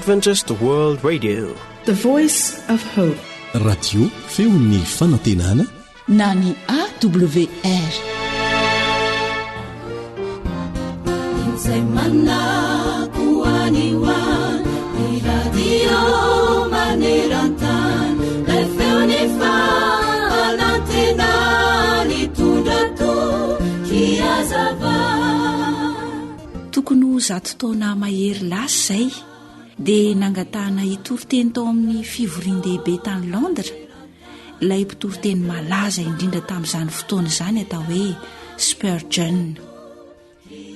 Adventist World Radio, the voice of hope. Radio feon'ny fanantenana na ny AWR. Insemana kuaniwa ni radio manerantan lefeoni fa anantena ni tundato kiazava. Tokony ho 100 taona mahery lasa zay dia nangatahana hitoriteny tao amin'ny fivorian-dehibe tany Londra ilay mpitoriteny malaza indrindra tamin'izany fotoana izany atao hoe Spurgeon.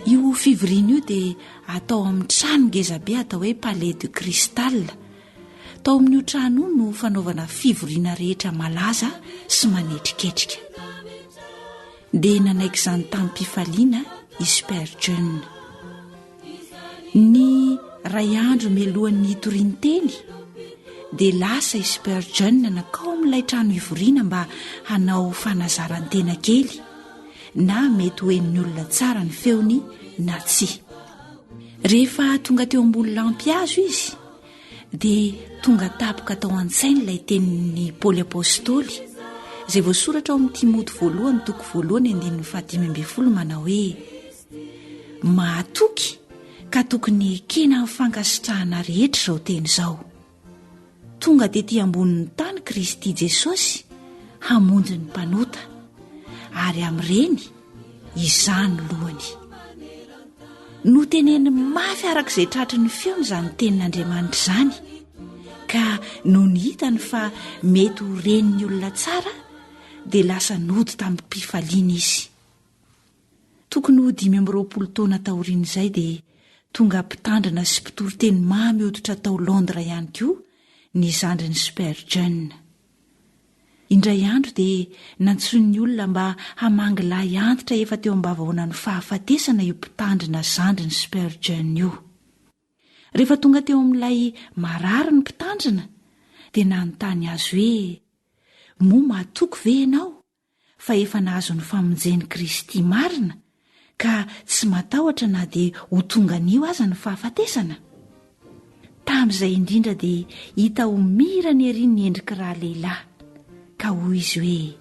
Io fivoriana io dia atao amin'ny trano ngezabe atao hoe Palais de Cristal. Tao amin'io trano io no fanaovana fivoriana rehetra malaza sy manetriketrika. Dia nanaiky izany tamin'ny mpifaliana i Spurgeon. Ny ray andro melohan'ny torin-teny dia lasa i Spurgeon nakao amin'ilay trano hivoriana mba hanao fanazarantena kely, na mety hoen'ny olona tsara ny feony na tsy. Rehefa tonga teo ambony lampy azo izy dia tonga tapoka tao an-tsainy ilay tenin'ny Paoly Apôstôly izay voasoratra ao amin'ny Timoty 1:1-5 manao hoe: mahatoky ka tokony kena amin'ny fankasitrahana rehetra izao teny izao. Tonga tetỳ ambonin'ny tany Kristy Jesosy hamonjy ny mpanota, ary amin'ireny izany lohany. Noteneny mafy arak'izay tratry ny feony izany tenin'Andriamanitra izany, ka no nihitany fa mety ho ren'ny olona tsara dia lasa nody tamin'ny mpifaliana izy. Tokony ho 20 taona taoriana izay dia tonga mpitandrina sy mpitoriteny mamy hoditra tao Londra ihany koa ny zandrin'ny Spurgeon. Indray andro dia nantsoin'ny olona mba hamangilahy antitra efa teo ambavahoana ny fahafatesana io mpitandrina zandrin'ny Spurgeon io. Rehefa tonga teo amin'ilay marary ny mpitandrina dia nanontany azy hoe: moa mahatoky ve ianao fa efa nahazo ny famonjen'i Kristy marina ka tsy matahotra na dia ho tonga anio aza ny fahafatesana? Tamin'izay indrindra dia hita ho mira ny ery ny endriky raha lehilahy, ka hoy izy hoe: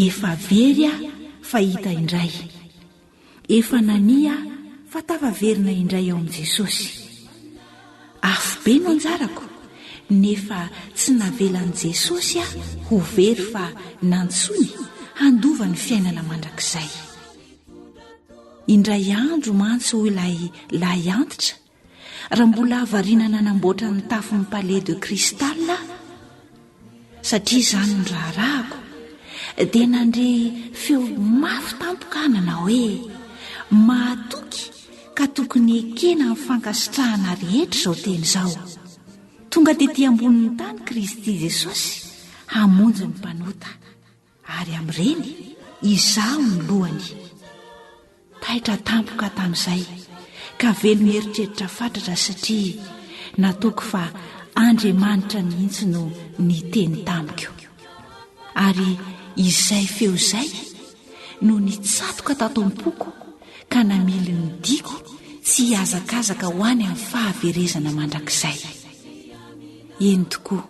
efa very fa hita indray, efa nania fa tafaverina indray ao amin'i Jesosy. Afo be no anjarako, nefa tsy navelan'i Jesosy ho very fa nantsony handova ny fiainana mandrakizay. Indray andro mantsy ho ilay lahy antitra, raha mbola avarinana nanamboatra ny tafon'ny Palais de Cristal, satria izany ny raharahako dia nandre feo mafy tampokanana hoe: mahatoky ka tokony ekena amin'ny fankasitrahana rehetra izao teny izao. Tonga tetỳ ambonin'ny tany Kristy Jesosy hamonjy ny mpanota, ary amin'ireny izaho ny lohany. Taitra tampoka tamin'izay ka velo mieritreritra fatratra, satria nataoko fa Andriamanitra mihitsy no niteny tamiko. Ary izay feo izay no nitsatoka tato am-poko ka namily ny diko tsy hiazakazaka ho any amin'ny fahaverezana mandrakizay. Eny tokoa,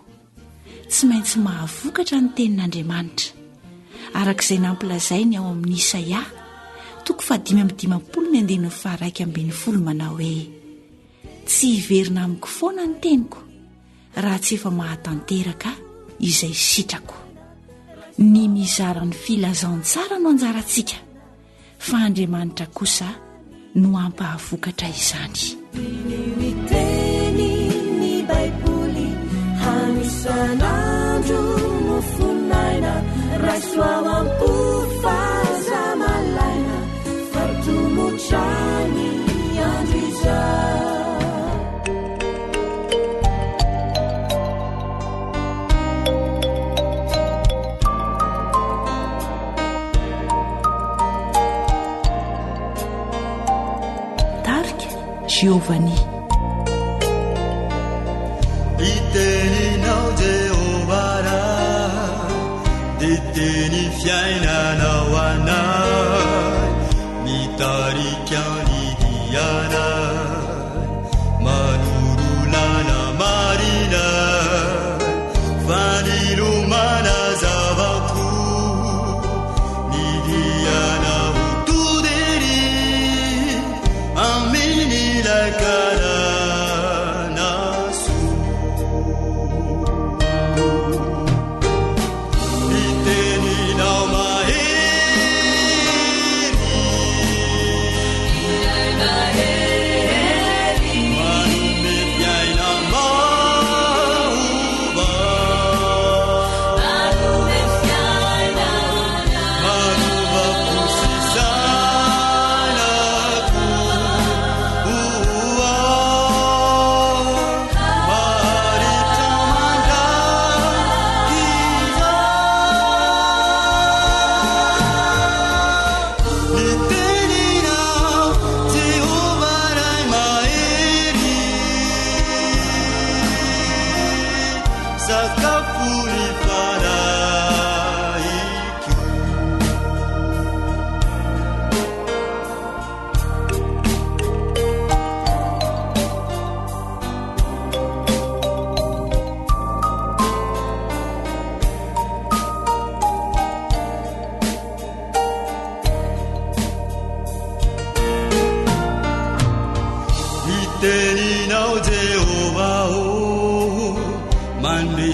tsy maintsy mahavokatra ny tenin'Andriamanitra arak'izay nampilazainy ao amin'ny Isaia 5:12 manao hoe: tsy hiverina amiko foana ny teniko raha tsy efa mahatanteraka izay sitrako. Ny mizara ny filazantsara no anjarantsika, fa Andriamanitra kosa no ampahavokatra izany. Miteny ny Baiboly hanisan'andro no fonaina, raisoao am-pofazamalaina fartomotrany andro izay. Giovanni. Iteninao Jehovah, diteni fiainanao anay, mitarika ny dianay, manoro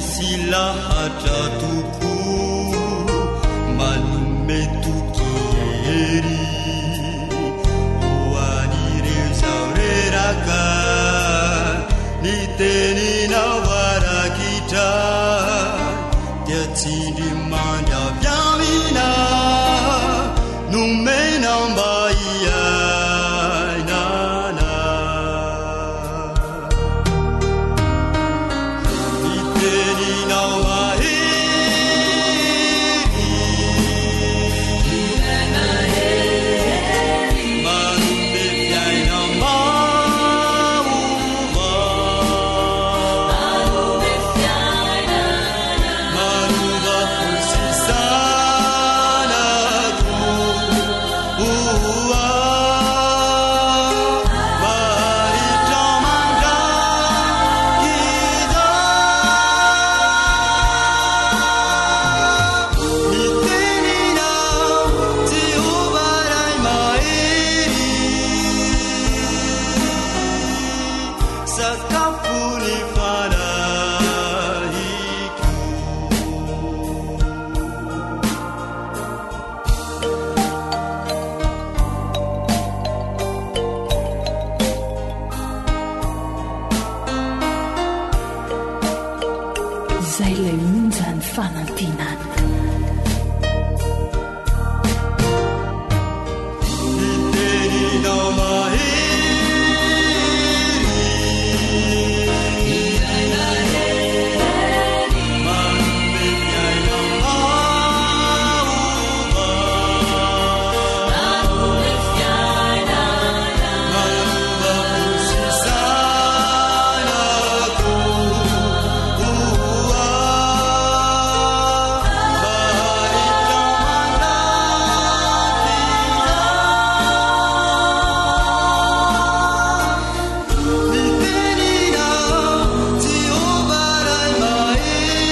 misy lahatra toko manome toky ery hoan'ireo zao reraka ny teninao arakitra dia tsindry mandravy amina nomenao mba iainana ny teninao mahery manome fiaina maova manova fosisanako oa varitra mandrakida ny teninao Jehova ray mahery sakafo ny farahiko izay lay monja ny fanantenana ny teninao mahery manome fiaina maova manova fosisanako oa varitra mandrakida ny teninao Jehova ray mahery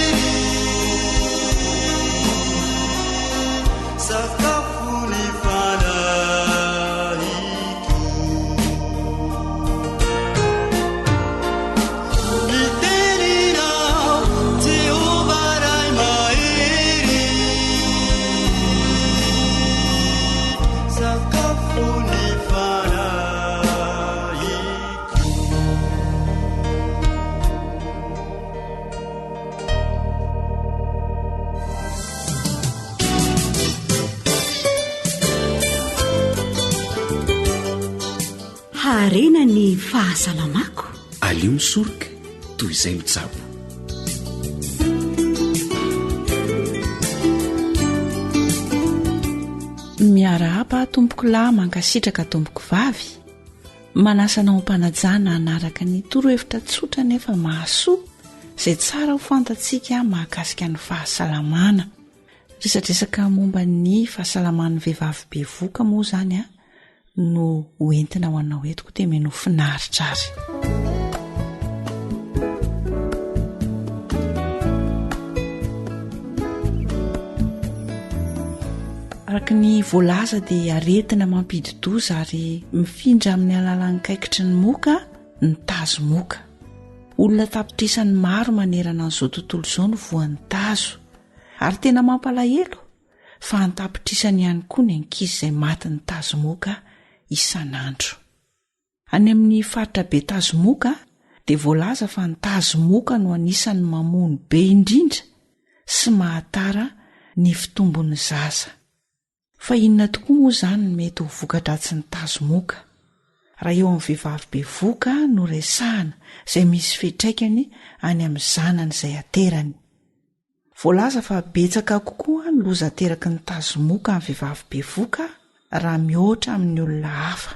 sakafo ny fanahiko ny teninao Jehova ray mahery sakafo ny fanahiko harena ny fahasalamako alio misoroka toy izay mitsabo miarahaba tompoko lahy mankasitraka tompoko vavy manasanao mpanajana anaraka ny torohevitra tsotra nefa mahasoa izay tsara ho fantatsika mahakasika ny fahasalamana resatresaka momba ny fahasalaman'ny vehivavy bevoka moa zany a no hoentina ho anao etiko dia meno finaritra ary araka ny voalaza dia aretina mampididoza ary mifindra amin'ny alalan'ny kaikitry ny moka ny tazo moka olona tapitrisany maro manerana n'izao tontolo izao no voan'ny tazo ary tena mampalahelo fa antapitrisany ihany koa ny ankizy izay maty ny tazo moka isan'andro any amin'ny faritra be tazo moka dia voalaza fa ny tazo moka no anisan'ny mamono be indrindra sy mahatara ny fitombon'ny zaza fa inona tokoa moa izany no mety ho vokatra tsy ny tazo moka raha eo amin'ny vehivavy bevoka no resahana izay misy fitraikany any amin'ny zanany izay aterany voalaza fa betsaka kokoa ny loza ateraky ny tazo moka amin'ny vehivavy bevoka raha mihoatra amin'ny olona hafa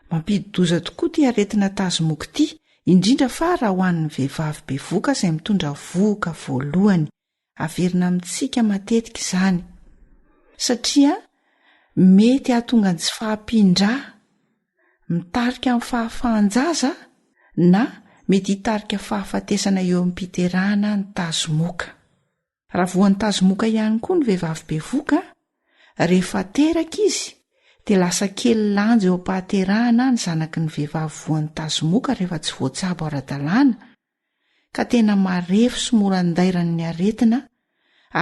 mampididoza tokoa ty aretina tazo moka ity indrindra fa raha ho an'ny vehivavy bevoka izay mitondra vohoka voalohany averina amintsika matetika izany satria mety ahatonga ny tsy fahampindra mitarika amin'ny fahafahanjaza na mety hitarika fahafatesana eo amin'ny mpiterahana ny tazo moka raha voan'ny tazo moka ihany koa ny vehivavy bevoka rehefa teraka izy dia lasa kely lanja eo ampahaterahana ny zanaky ny vehivavy voan'ny tazo moka rehefa tsy voatsabo ara-dalàna ka tena marefo sy morandairany aretina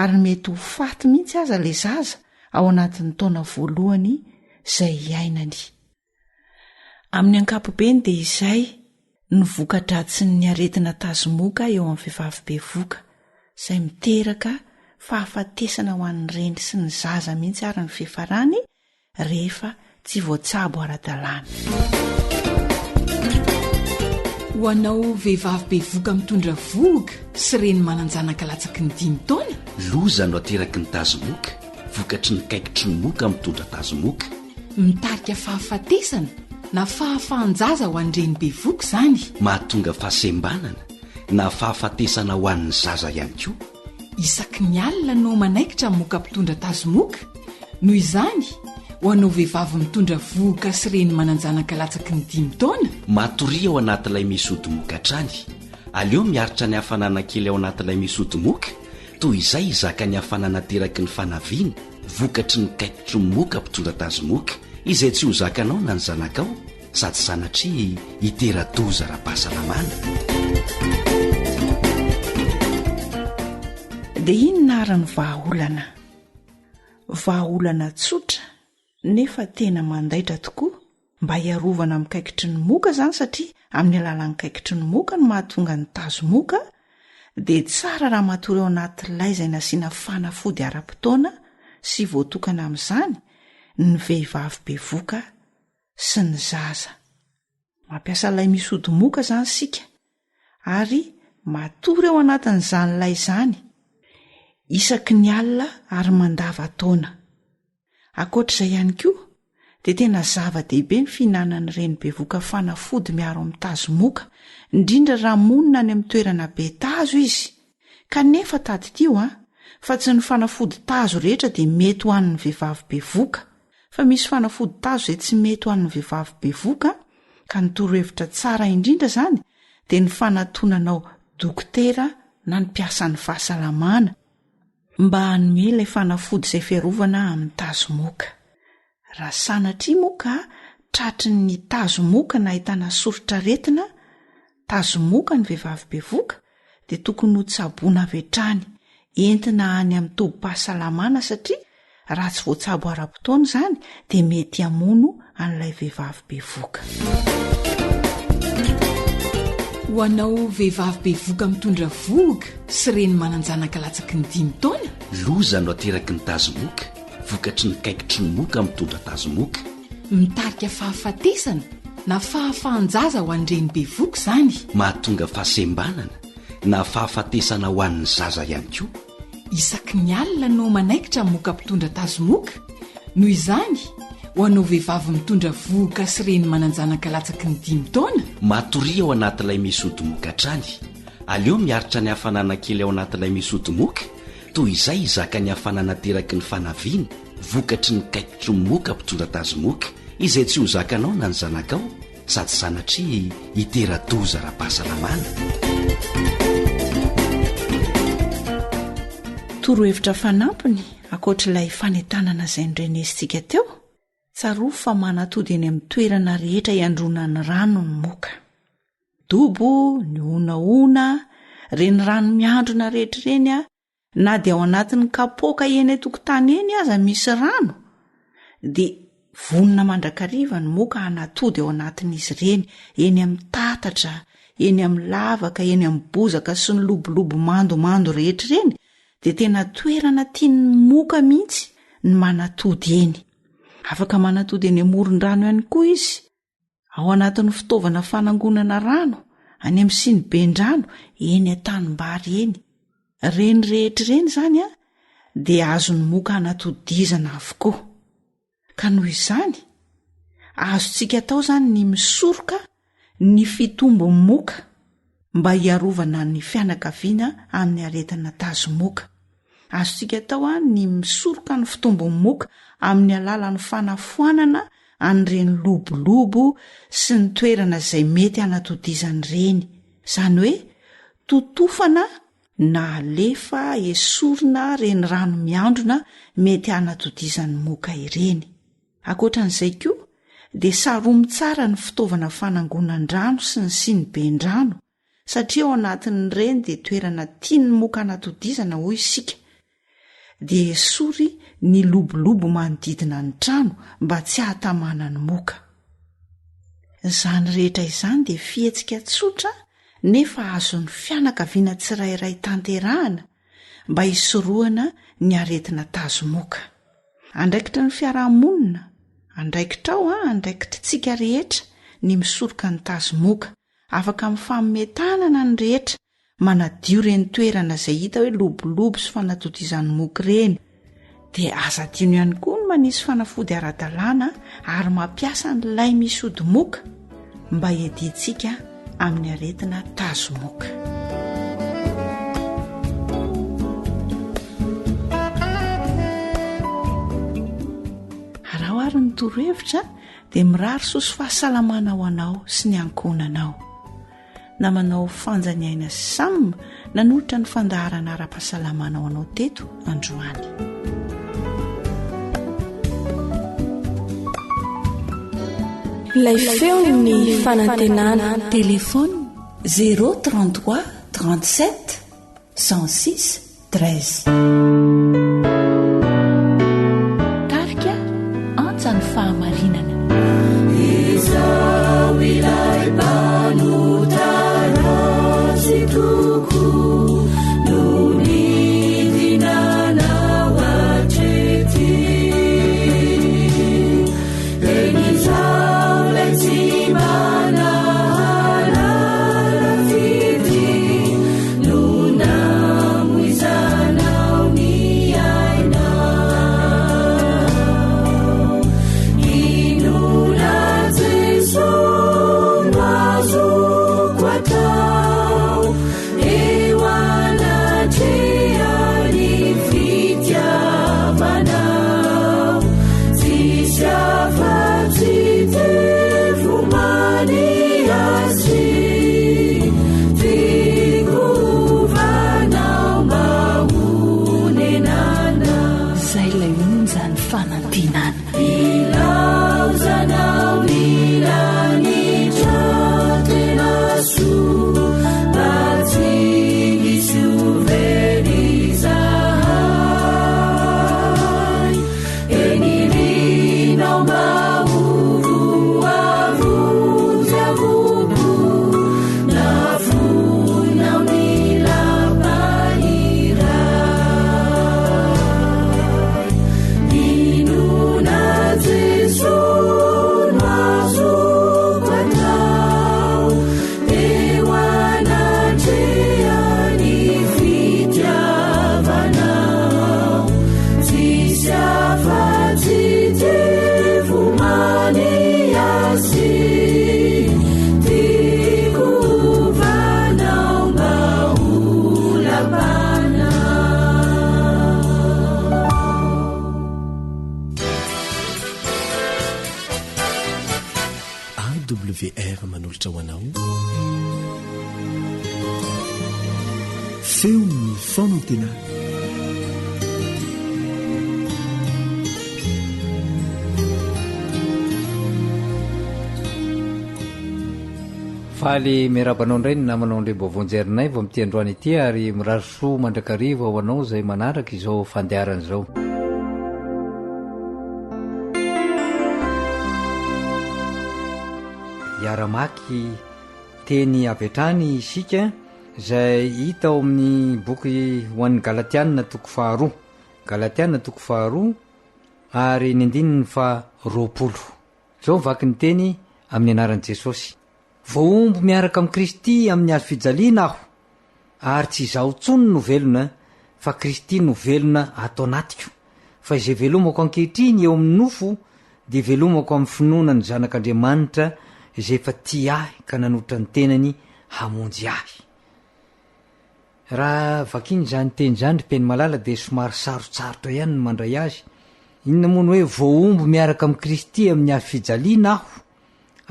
ary mety ho faty mihitsy aza le zaza ao anatin'ny taona voalohany izay iainany. Amin'ny ankapobeny dia izay ny voka-dratsin'ny aretina tazomoka eo amin'ny vehivavy bevoka izay miteraka fahafatesana ho an'ny reny sy ny zaza mihitsy ary ny fifarany rehefa tsy voatsabo ara-dalàna. Ho anao vehivavy bevoka mitondra voga sy reny mananjanaka latsaky ny 5 taona, loza no ateraky ny tazomoka, vokatry ny kaikitry ny moka mitondra tazomoka. mitarika fahafatesana na fahafanjaza ho an'ireny bevoka izany. Mahatonga fahasembanana na fahafatesana ho an'ny zaza ihany koa. Isaky ny alina no manaikitra moka mpitondra tazomoka. Noho izany, ho anao vehivavy mitondra voga sy reny mananjanaka latsaky ny 5 taona, matoria ao anatin'ilay misy odimoka hatrany. Aleo miaritra ny hafanana kely ao anatin'ilay misy odimoka, toy izay izaka ny hafanana teraky ny fanaviana, vokatry ny kaikitry ny moka mpitondra tazomoka, izay tsy ho zakanao na ny zanakao, sady sanatria hitera-doza ra-pahasalamana. Dia inona ary ny vahaolana? Vahaolana tsotra nefa tena mandaitra tokoa mba hiarovana amin'ny kaikitry ny moka izany, satria amin'ny alalan'ny kaikitry ny moka no mahatonga ny tazomoka, dia tsara raha matory ao anatin'ilay izay nasiana fanafody ara-potoana sy voatokana amin'izany ny vehivavy bevoka sy ny zaza. Mampiasa ilay misy odimoka izany sika ary matory ao anatin'izany ilay izany isaky ny alina ary mandava-taona. Ankoatr'izay ihany koa dia tena zava-dehibe ny fihinanan'ireny bevoka fanafody miaro amin'ny tazomoka, indrindra raha monina any amin'ny toerana be tazo izy. Kanefa taditio fa tsy ny fanafody tazo rehetra dia mety ho an'ny vehivavy bevoka, fa misy fanafody tazo izay tsy mety ho an'ny vehivavy bevoka, ka ny torohevitra tsara indrindra izany dia ny fanatonanao dokotera na ny mpiasan'ny fahasalamana mba hanome ilay fanafody izay fiarovana amin'ny tazomoka. Raha sanatria moka tratry ny tazomoka na ahitana soritra aretina, tazomoka ny vehivavy bevoka, dia tokony ho tsaboana avy hatrany, entina any amin'ny tobi-pahasalamana, satria raha tsy voatsabo ara-potoana izany dia mety hamono an'ilay vehivavy bevoka. Ho anao vehivavy bevoka mitondra voga sy reny mananjanaka latsaky ny 5 taona, loza no ateraky ny tazomoka, vokatry ny kaikitry ny moka mitondra tazomoka. mitarika fahafatesana na fahafanjaza ho an'ireny bevoka izany. Mahatonga fahasembanana na fahafatesana ho an'ny zaza ihany koa. Isaky ny alina no manaikitra moka mpitondra tazomoka. Noho izany, ho anao vehivavy mitondra voga sy reny mananjanaka latsaky ny 5 taona, matoria ao anatin'ilay misy odimoka hatrany. Aleo miaritra ny hafanana kely ao anatin'ilay misy odimoka, toy izay izaka ny hafanana teraky ny fanaviana, vokatry ny kaikitry ny moka mpitondra tazomoka, izay tsy ho zakanao na ny zanakao, sady sanatria hitera-doza ra-pahasalamana. Torohevitra fanampiny ankoatr'ilay fanentanana izay norenesintsika teo, tsaroa fa manatody eny amin'ny toerana rehetra iandrona ny rano ny moka. Dobo, ny onaona, reny rano miandrona rehetra ireny na dia ao anatin'ny kapoaka eny an-tokotany eny aza misy rano, dia vonona mandrakariva ny moka anatody ao anatin'izy ireny, eny amin'ny tatatra, eny amin'ny lavaka, eny amin'ny bozaka sy ny lobolobo mandomando rehetra ireny, dia tena toerana tian'ny moka mihitsy ny manatody eny. Afaka manatody eny amoron-drano ihany koa izy, ao anatin'ny fitaovana fanangonana rano, any amin'ny siniben-drano, eny an-tanimbary eny. Reny rehetra ireny izany dia azon'ny moka anatodizana avokoa. Ka noho izany, azontsika atao izany ny misoroka ny fitombon'ny moka mba hiarovana ny fianakaviana amin'ny aretina tazomoka. Azontsika atao ny misoroka ny fitombon'ny moka amin'ny alalan'ny fanafoanana an'ireny lobolobo sy ny toerana izay mety anatodizany ireny. Izany hoe totofana na alefa esorina reny rano miandrona mety anatodizany moka ireny. Ankoatran'izay koa dia saromy tsara ny fitaovana fanangonan-drano sy ny siniben-drano satria ao anatin'ireny dia toerana tiany moka anatodizana hoy isika dia esory ny lobolobo manodidina ny trano mba tsy hahatamana ny moka. Izany rehetra izany dia fihetsika tsotra nefa azon'ny fianakaviana tsirairay tanterahana mba hisorohana ny aretina tazomoka. Andraikitra ny fiarahamonina, andraikitra ao andraikitra tsika rehetra ny misoroka ny tazomoka, afaka mifammetanana ny rehetra manadio reny toerana izay hita hoe lobolobo sy fanatodizan'ny moka reny. Dia aza tiano ihany koa ny manisy fanafody ara-dalàna ary mampiasa n'ilay misy odi-moka mba hiadintsika amin'ny aretina tazomoka. Raha ary ny torohevitra dia mirary soa sy fahasalamana ho anao sy ny ankonanao. Namanao fanjaniaina samma nanolotra ny fandaharana ara-pahasalamana ho anao teto androany. Ilay feony fanantenana. Téléphone 033 37 106 13. Tarika antsa ny fahamarinana. Izao ilay mpanotana sy toko no nidinanao hatrety. Eny izao lay tsy manahalala fidy no namoizanao ny ainao. Inona Jesosy no azoko atao eo anatrehan'ny fitiavanao. Tsisy afa-tsy tevomany azy fikovanao mba honenana. Izay ilay onjany fanantenana. Ilaozanao milanitra tena soa mba tsy hisy overizahay. Enirinao mba oroavozy avoko na vonao ny lampairay. Inona Jesosy no azoko atao eo anatrehan'ny fitiavanao. Tsisy afa-tsy tevomany azy fikovanao mba olapana. AWR manolotra ho anao feo ny fanantenana. faly miarabanao indray ny namanao nle bovonjerinay vo amin'ity androany ity ary mirary soa mandrakariva ho anao izay manaraka izao fandeharana izao. Iaramaky teny avetrany isika izay hita ao amin'ny boky ho an'ny Galatiana toko faharoa. Galatiana toko faharoa ary ny andininy fa 20. Izao vaky ny teny amin'ny anaran'i Jesosy. Voaombo miaraka amin'i Kristy amin'ny hazo fijaliana aho, ary tsy izaho tsony no velona fa Kristy no velona atao anatiko. Fa izay velomako ankehitriny eo amin'ny nofo dia velomako amin'ny finoana ny zanak'Andriamanitra izay efa tia ahy ka nanotra ny tenany hamonjy ahy. Raha vakiny izany teny izany ry Peny Malala dia somary sarotsarotra ihany ny mandray azy. Inona moa ny hoe voaombo miaraka amin'i Kristy amin'ny hazo fijaliana aho,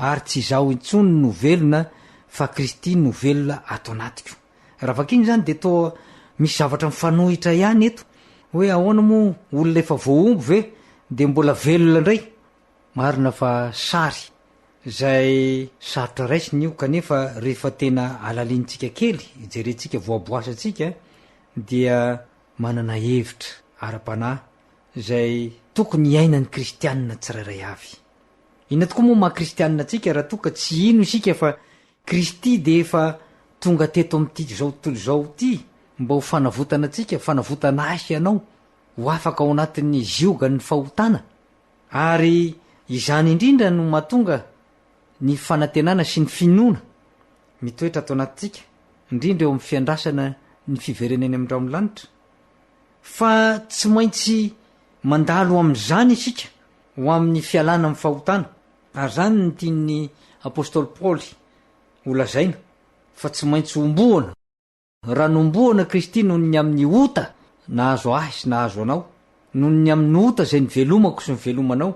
ary tsy izaho intsony no velona fa Kristy no velona ato anatiko. Raha vakiny izany dia toa misy zavatra mifanohitra ihany eto hoe ahoana moa olona efa voaombo ve dia mbola velona indray. Marina fa sary zay sarotra raisiny io kanefa rehefa tena alalintsika kely ijerentsika voaboasatsika dia manana hevitra ara-panahy zay tokony iainany kristianina tsirairay avy. Ina tokoa moa maha-kristianina atsika raha toka tsy ino isika fa Kristy de efa tonga teto am'ty zao tontolo zao ty mba ho fanavotana atsika, fanavotana asy ianao ho afaka ao anatin'ny ziogany fahotana. Ary izany indrindra no mahatonga ny fanantenana sy ny finoana mitoetra ato anatintsika, indrindra eo amin'ny fiandrasana ny fivereneny amin'ny raomilanitra. Fa tsy maintsy mandalo amin'izany isika ho amin'ny fialana amin'ny fahotana. Ary zany ny tian'ny apôstôly Paoly holazaina fa tsy maintsy omboana. Raha nomboana Kristy noho ny amin'ny ota nahazo ahy sy nahazo anao, noho ny amin'ny ota zay nivelomako sy nivelomanao,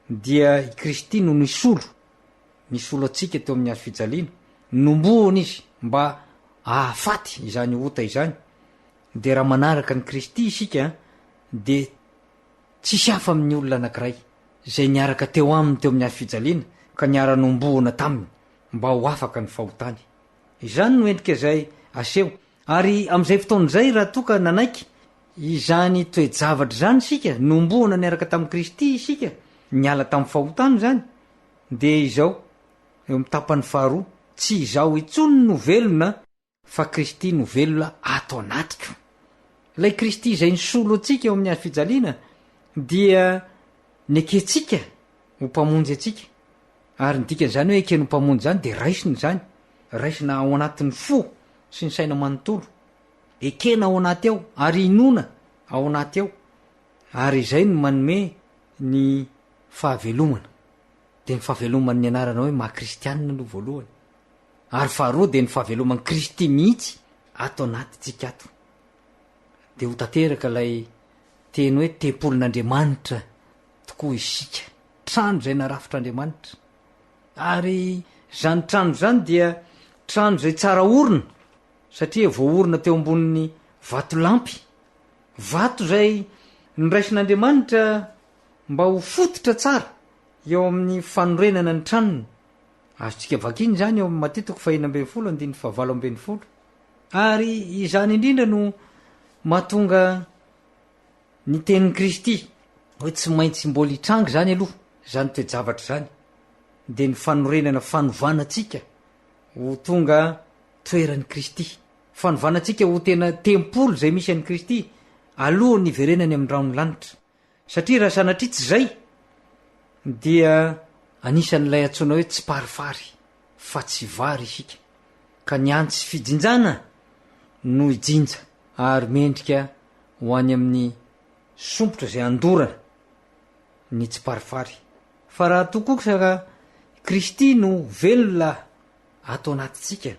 dia Kristy no misolo atsika teo amin'ny hazo fijaliana. Nomboana izy mba ahafaty izany ota izany. De raha manaraka ny Kristy isika de tsisy hafa amin'ny olona anankiray zay niaraka teo aminy teo amin'ny hazo fijaliana ka niara-nomboana taminy mba ho afaka ny fahotany. Izany no endrika zay aseho. Ary am'izay fotoan'izay raha toka nanaiky izany toe-javatra zany sika, nomboana niaraka tamin'ny Kristy isika, niala tamin'ny fahotany zany, de izao eo amin'ny tapany faharoa, tsy izao itsony no velona fa Kristy no velona ato anatiko. Ilay Kristy izay nisolo atsika eo amin'ny hazo fijaliana dia neketsika ho mpamonjy atsika. Ary ny dikan'izany hoe ekeno mpamonjy zany de raisiny zany, raisina ao anatin'ny fo sy ny saina manontolo, ekena ao anaty ao ary inona ao anaty ao. Ary izay no manome ny fahavelomana. De ny fahaveloman'ny anarana hoe maha-kristianina no voalohany, ary faharoa de ny fahaveloman'ny Kristy mihitsy ato anatytsika ato. De ho tanteraka lay teny hoe tempolin'Andriamanitra tokoa isika, trano zay narafitr'Andriamanitra. Ary zany trano zany dia trano zay tsara orina, satria voaorina teo ambonin'ny vato lampy, vato zay niraisin'Andriamanitra mba ho fototra tsara eo amin'ny fanorenana ny tranony. Azotsika vakiny zany eo amin'ny Matitiko 4:7-20. Ary izany indrindra no mahatonga ny tenin'ny Kristy hoe tsy maintsy mbola hitrangy zany aloha zany toe-javatra zany, de ny fanorenana fanovanatsika ho tonga toeran'ny Kristy, fanovanatsika ho tena tempolo zay misy an'ny Kristy aloha ny verenany amin'ny rano lanitra. Satria raha sanatria tsy zay dia anisan'ilay antsoina hoe tsy parifary fa tsy vary isika, ka ny antsy fijinjana no ijinja ary mendrika ho any amin'ny sompotra zay andorana ny tsy parifary. Fa raha tokoka Kristy no velona ato anatitsika,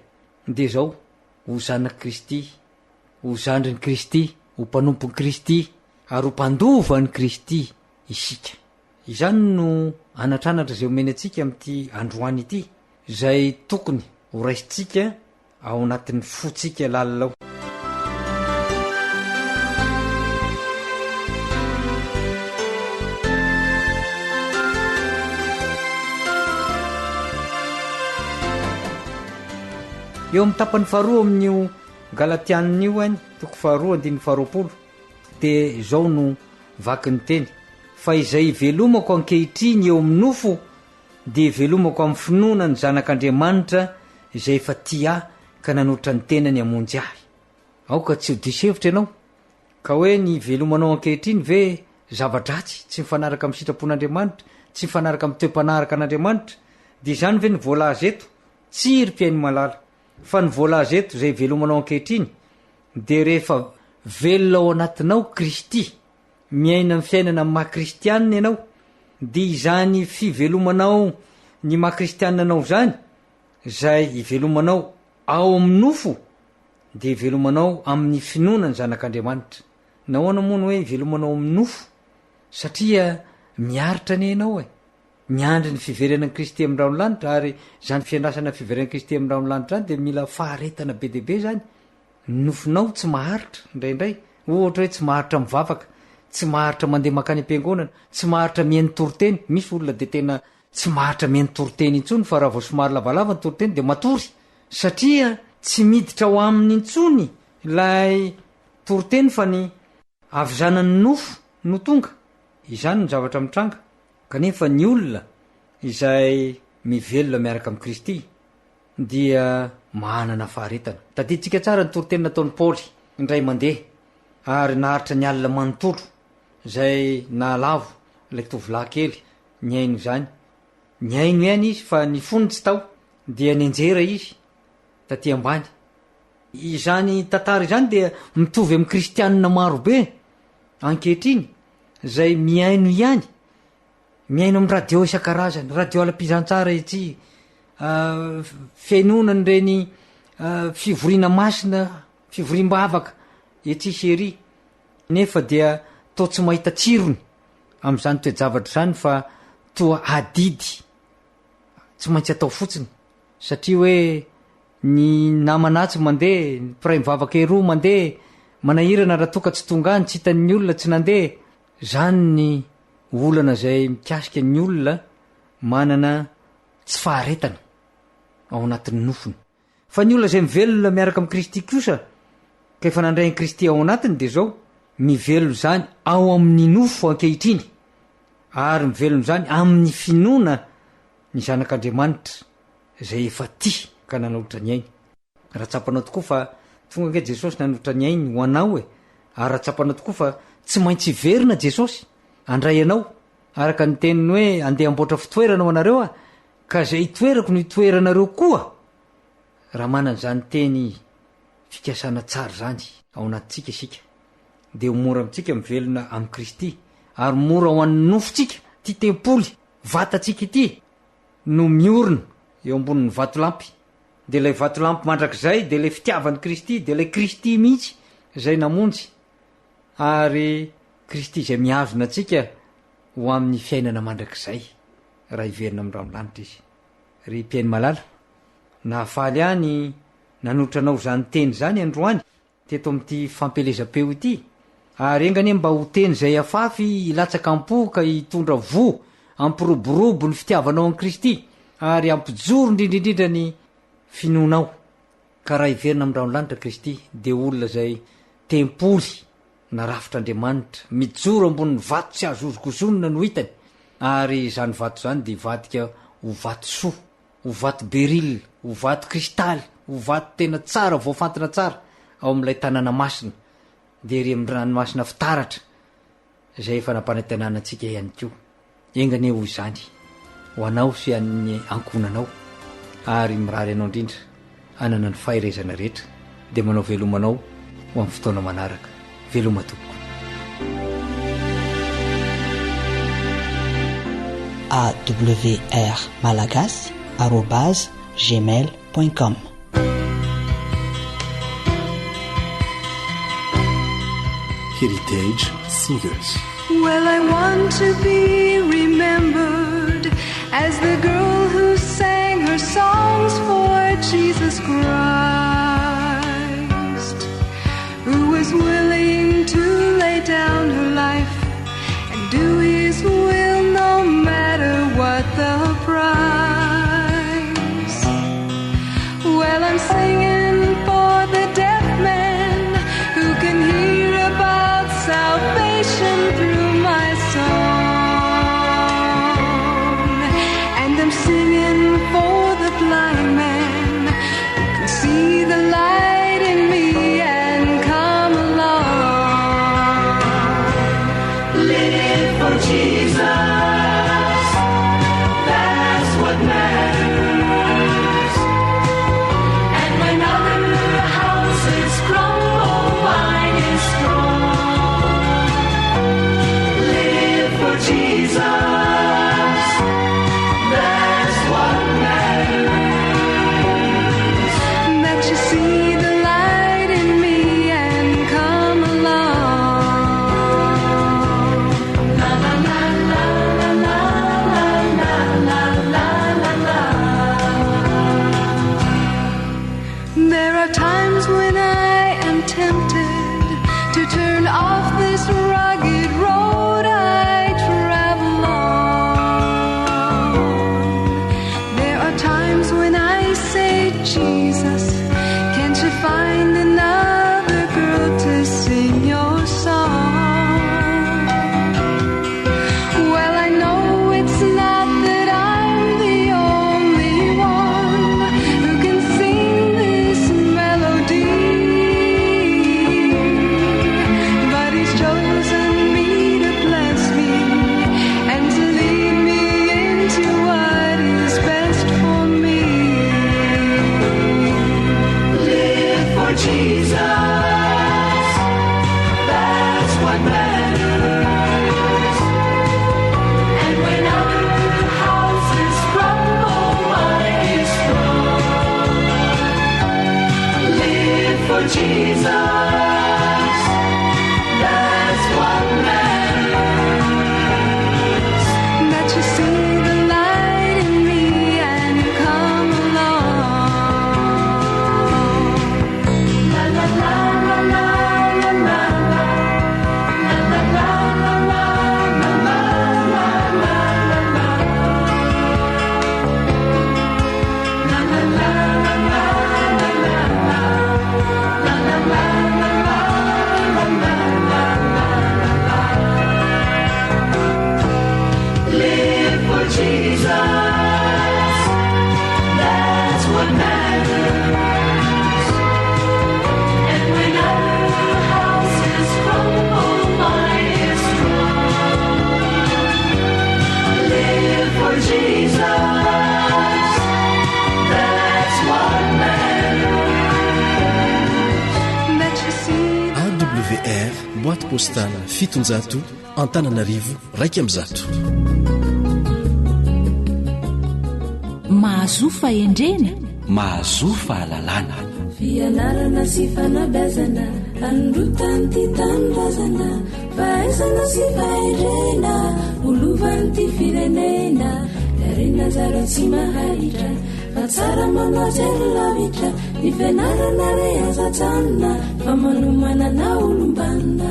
de zao ho zanaky Kristy, ho zandrin'ny Kristy, ho mpanompon'ny Kristy ary ho mpandovan'ny Kristy isika. Izany no anatranatra zay omeny atsika amin'ity androany ity, zay tokony ho raisitsika ao anatin'ny fotsika lalalao. Eo amin'ny tapany faharoa amin'io Galatianina io 2:2-20, de zao no vaky ny teny: fa izay velomako ankehitriny eo amin'ny nofo de velomako amin'ny finoana ny zanak'Andriamanitra izay efa tia ka nanotra ny tenany amonjy ahy. Aoka tsy ho disevitra ianao ka hoe ny velomanao ankehitriny ve zava-dratsy, tsy mifanaraka amin'ny sitrapon'Andriamanitra, tsy mifanaraka amin'ny toe-panaraka an'Andriamanitra. De zany ve ny voalaza eto? Tsiry mpiainy malala. Fa ny voalaza eto zay velomanao ankehitriny de rehefa velona ao anatinao Kristy, miaina amin'ny fiainana maha-kristianina ianao, de izany fivelomanao ny maha-kristianina anao zany, zay ivelomanao ao amin'ny nofo, de ivelomanao amin'ny finoana ny zanak'Andriamanitra. Nahoana moa no hoe ivelomanao amin'ny nofo? Satria miaritra ny ianao miandry ny fiverenan'i Kristy amin'ny rano lanitra, ary zany fiandrasana fiverenan'i Kristy amin'ny rano lanitra zany de mila faharetana be deaibe zany. Nofinao tsy maharitra indraindray, ohatra hoe tsy maharitra mivavaka, tsy maharitra mandeha makany am-piangonana, tsy maharitra mihaino toroteny. Misy olona de tena tsy maharitra meny toriteny intsony fa raha vo somary lavalava ny toriteny de matory satria tsy miditra ho aminy intsony lay toriteny fa ny avizanany nofo no tonga izany no zavatra mitranga kanefa ny olona izay mivelona miaraka amin'i Kristy dia manana faharetana. Tadiditsika tsara ny toriteny nataon'ny Paoly indray mandeha ary naharitra ny alina manontolo zay naalavo ilay tovolahy kely ny aino zany ny aino ihany izy fa ny fony tsy tao dia nenjera izy taty ambany. Izany tantara izany dia mitovy amin'ny kristianina marobe ankehitriny zay miaino ihany miaino amin'ny radio isan-karazany radio ala-pizantsara etsy fiainonany reny fivoriana masina fivoriam-bavaka etsy sery nefa dia to tsy mahita tsirony amin'izany toejavatra zany fa toa adidy tsy maintsy atao fotsiny satria hoe ny namanatsy mandeha mpiray mivavaka eroa mandeha manahirana raha toka tsy tonga any tsy hitan'ny olona tsy nandeha zany ny olana zay mikasika ny olona manana tsy faharetana ao anatin'ny nofony fa ny olona zay mivelona miaraka amin'i Kristy kosa ka efa nandray Kristy ao anatiny de zao mivelona zany ao amin'ny nofo ankehitriny ary mivelona zany amin'ny finoana ny zanak'Andriamanitra zay efa ty ka nanalotra ny ainy. Rahatsapanao tokoa fa tonga ange Jesosy nanalotra ny ainy ho anao ary rahatsapanao tokoa fa tsy maintsy verina Jesosy andray anao araka ny teniny hoe andeha amboatra fitoerana ho anareo ka zay itoerako no itoeranareo koa raha manan'izany teny fikasana tsara zany ao anatintsika isika de mora amintsika mivelona amin'i Kristy ary mora ho an'ny nofontsika ty tempoly vatantsika ity no miorina eo ambonin'ny vatolampy de lay vatolampy mandrakizay de lay fitiavan'i Kristy de lay Kristy mihitsy zay namonjy ary Kristy zay miazona atsika ho amin'ny fiainana mandrakizay raha iverina amin'ny ramolanitra izy. Ry mpiainy malala nahafaly any nanotranao zany teny zany androany teto amin'ity fampelezam-peo ity ary engany mba ho teny zay afafy ilatsaka ampoka hitondra vo ampiroborobo ny fitiavanao amin'i Kristy ary ampijoro indrindrindrindra ny finoanao ka raha iverina amin'ny ramolanitra Kristy de olona zay tempoly narafitr'Andriamanitra mijoro ambonin'ny vato tsy azozokosonona no hitany ary zany vato zany de vadika ho vato soa ho vato beril ho vato kristaly ho vato tena tsara voafantina tsara ao amin'ilay tanàna masina de ry amin'ny ranomasina fitaratra zay efa nampanantenana antsika ihany koa engany ho izany ho anao sy an'ny ankonanao ary mirary anao indrindra anana ny faherezana rehetra de manao velomanao ho amin'ny fotoana manaraka veloma tompoko. awr malagasy @gmail.com Heritage Singers. Well, I want to be remembered as the girl who sang her songs for Jesus Christ, who was willing to lay down her life and do His will no matter what the price. Well, I'm singing for the deaf man who can hear about salvation through my song, and I'm singing for the blind man who can see the light in me and come along. Live for Jesus. boîte postale 700 Antananarivo 1 mahazo faendrena mahazo fahalalana fianarana sy fanabazana androtany ty tanindrazana fahaizana sy fahendrena olovany ty firenena darena zara tsy mahahitra fa tsara manoatsy ary lavitra ny fianarana re azatsanina fa manomanana olombanina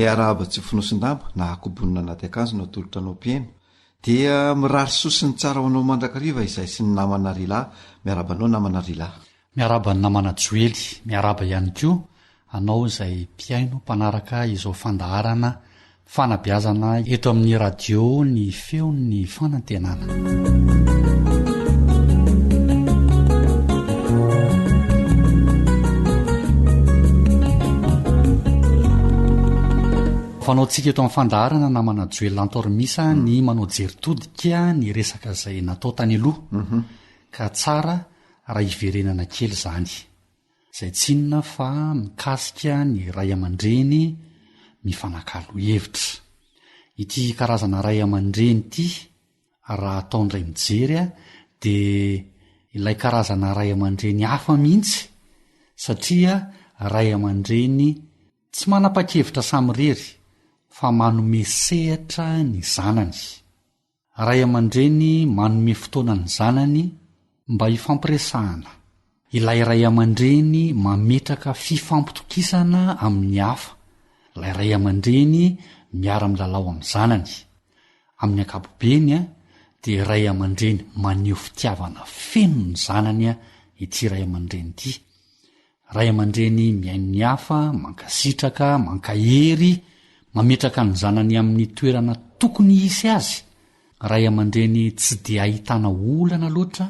ny araba tsy finosin-damba na hakobonina anaty akanjo no atolotra anao mpiaino dia mirary sosiny tsara ho anao mandrakariva izay sy ny namana rila miarabanao namana rila miaraba ny namana joely miaraba ihany koa anao izay mpiaino mpanaraka izao fandaharana fanabiazana eto amin'ny radio ny feon'ny fanantenana fanao tsika eto amin'ny fandaharana namana joely lantormisa ny manao jeritodika ny resaka izay natao tany aloha ka tsara raha iverenana kely zany izay tsinona fa mikasika ny ray aman-dreny mifanakalo hevitra ity karazana ray aman-dreny ity raha ataondray mijery dia ilay karazana ray aman-dreny hafa mihitsy satria ray aman-dreny tsy manapa-kevitra samirery fa manome sehatra ny zanany ray aman-dreny manome fotoana ny zanany mba hifampiresahana ilay ray aman-dreny mametraka fifampitokisana amin'ny hafa ilay ray aman-dreny miara-milalao amin'ny zanany amin'ny ankapobeny dia ray aman-dreny maneho fitiavana feno ny zanany ity ray aman-dreny ity ray aman-dreny miaino ny hafa mankasitraka mankahery mametraka ny zanany amin'ny toerana tokony hisy azy ray aman-dreny tsy dia ahitana olana loatra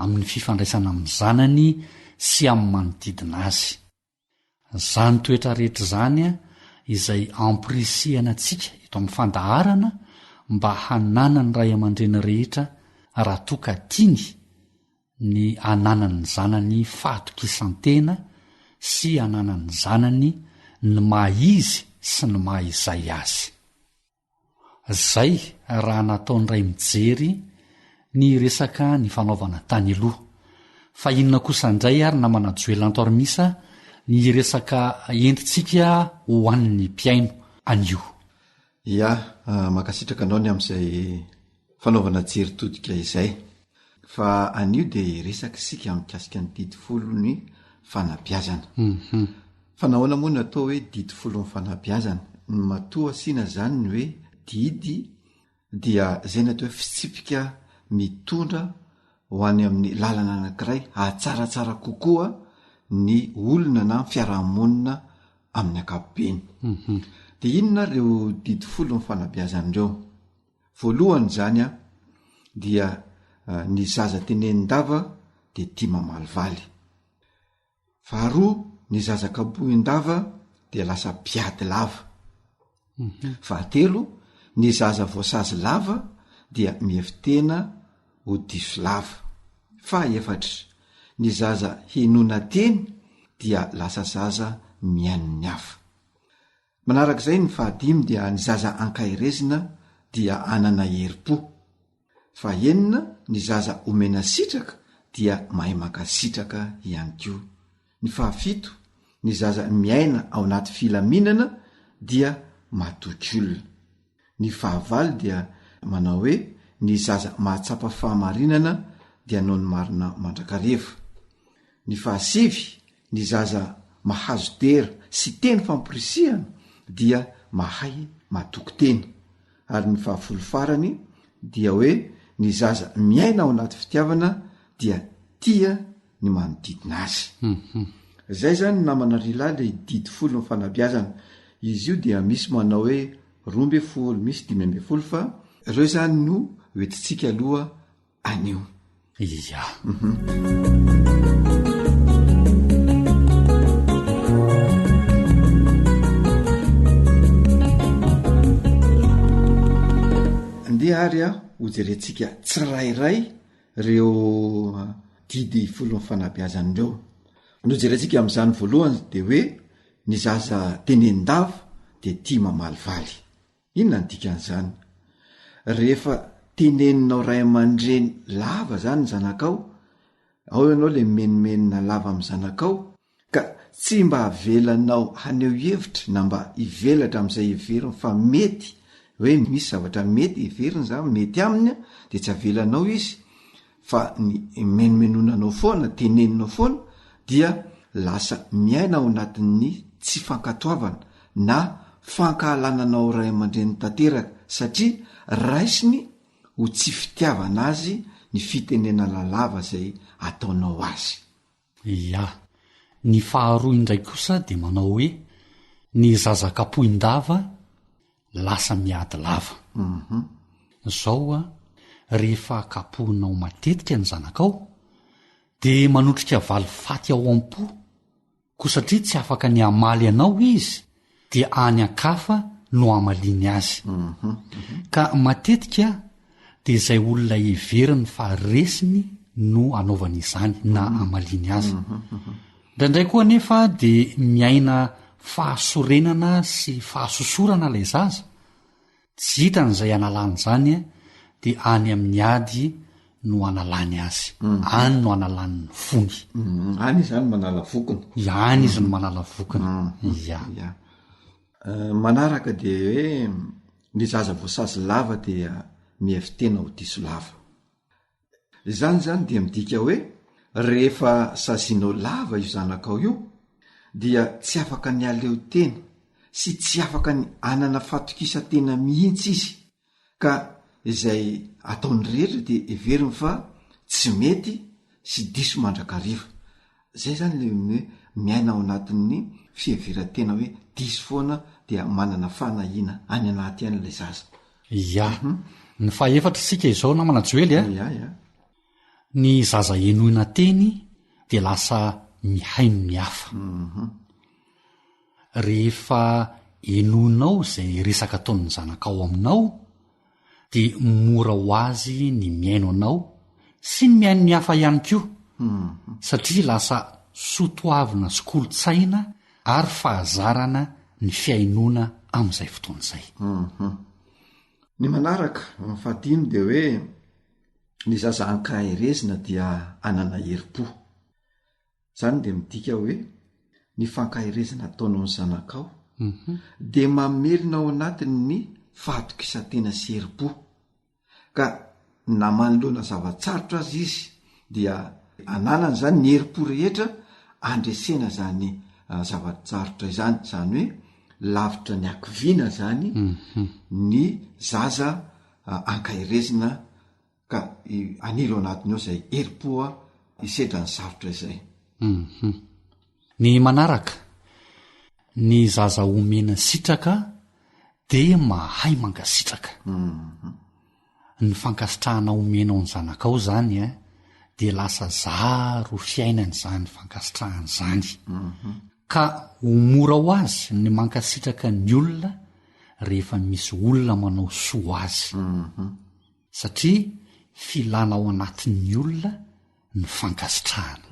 amin'ny fifandraisana amin'ny zanany sy amin'ny manodidina azy zany toetra rehetra zany izay ampirisihana antsika eto amin'ny fandaharana mba hanana ny ray aman-dreny rehetra raha toka tiany ny ananany zanany fahatokisantena sy ananany zanany ny mahizy sy ny mahizay azy zay raha nataon'ray mijery ny resaka ny fanaovana tany aloha fa inona kosa indray ary namana joelantormisa ny resaka endritsika ho an'ny mpiaino anio ia makasitraka anao ny amin'izay fanaovana jeritodika izay fa anio dia resaka sika mikasika ny didi folo ny fanabiazana fa nahoana moa ny atao hoe didi folo ny fanabiazana ny matoa siana zany ny hoe didy dia zay ny atao hoe fitsipika mitondra ho any amin'ny lalana anankiray atsaratsara kokoa ny olona na fiarahamonina amin'ny ankapobeny dia inona reo didi folo ny fanabiazan'ireo voalohany zany dia ny zaza tenenin-dava dia tia mamaly valy faharoa ny zazakabohin-dava dia lasa piady lava fahatelo ny zaza voasazy lava dia mihevitena ho diso lava fahaefatra ny zaza henona teny dia lasa zaza miainony hafa manarak'izay ny fahadimy dia ny zaza ankairezina dia anana herim-po fahenina ny zaza omena sitraka dia mahay makasitraka ihany koa ny fahafito ny zaza miaina ao anaty filaminana dia matoky olona ny fahavalo dia manao hoe ny zaza mahatsapa fahamarinana dia noho ny marina mandrakareva ny fahasivy ny zaza mahazo tera sy teny fampirisihana dia mahay matoky teny ary ny fahafolo farany dia hoe ny zaza miaina ao anaty fitiavana dia tia ny manodidina azy zay zany namana rila le didi folo ny fanabiazana izy io dia misy manao hoe 12 misy 15 fa ireo zany no hoetitsika aloha anio ia ary a hojerentsika tsirairay reo didy folo fanabeazany ireo nojerentsika amin'izany voalohany de hoe ny zaza tenendava de tia mamaly valy. Inona ny dikan'izany? Rehefa teneninao ray aman-dreny lava zany ny zanakao, ao ianao le menimenina lava amin'ny zanakao, ka tsy mba avelanao haneo hevitra na mba hivelatra amin'izay heveriny fa mety hoe misy zavatra mety heveriny zany mety aminy de tsy avelanao izy fa ny menimenonanao foana teneninao foana dia lasa miaina ao anatin'ny tsy fankatoavana na fankahalananao ray aman-dreny tanteraka satria raisiny ho tsy fitiavana azy ny fitenenana lava zay ataonao azy. Ia, ny faharoa indray kosa de manao hoe ny zazakapoindava lasa miady lava. Zao a rehefa kapohinao matetika ny zanakao de manotrika valifaty ao am-po ko satria tsy afaka ny amaly anao izy de any akafa no amaliny azy. Ka matetika de zay olona heveriny fa resiny no anaovany izany na amaliny azy. Ndraindray koa nefa de miaina fahasorenana sy fahasosorana lay zaza, tsy hitan'izay analany zany de any amin'ny ady no analany azy, any no analany ny fony. Any izy zany manala vokiny. Any izy no manala vokiny. Ia. Manaraka de hoe ny zaza voasazy lava de mievitena ho diso lava. Zany dia midika hoe rehefa sazinao lava io zanakao io dia tsy afaka ny aleo tena sy tsy afaka ny anana fatokisa-tena mihitsy izy, ka izay ataony rehetra de heveriny fa tsy mety sy diso mandrakariva. Zay zany le hoe miaina ao anatin'ny fiheveran-tena hoe diso foana dia manana fanahina any anaty an'ilay zaza. Ia. Ny fahaefatra sika izao namana Joely ny zaza enoina teny de lasa mihaino mihafa. Rehefa enonao zay resaka ataon'ny zanakao aminao de mora ho azy ny miaino anao sy ny miaino mihafa ihany koa, satria lasa sotoavina sy kolotsaina ary fahazarana ny fiainona amin'izay fotoan'izay. Ny manaraka fahatiny de hoe ny zaza ankaherezina dia anana herim-po. Zany de midika hoe ny fankaherezina ataonao ny zanakao de mamelona ao anatiny ny fahatokisa-tena sy herim-po, ka na manoloana zavatsarotra azy izy dia ananany zany ny herim-po rehetra andresena zany zavatsarotra izany, zany hoe lavitra ny akoviana zany ny zaza ankaherezina ka anilo anatiny ao zay herim-poa isedra ny sarotra izay. Ny manaraka ny zaza omena sitraka de mahay mankasitraka. Ny fankasitrahana omenao ny zanakao zany de lasa zaro fiainany zany fankasitrahany zany, ka homora ho azy ny mankasitraka ny olona rehefa misy olona manao soa azy, satria filana ao anatin'ny olona ny fankasitrahana.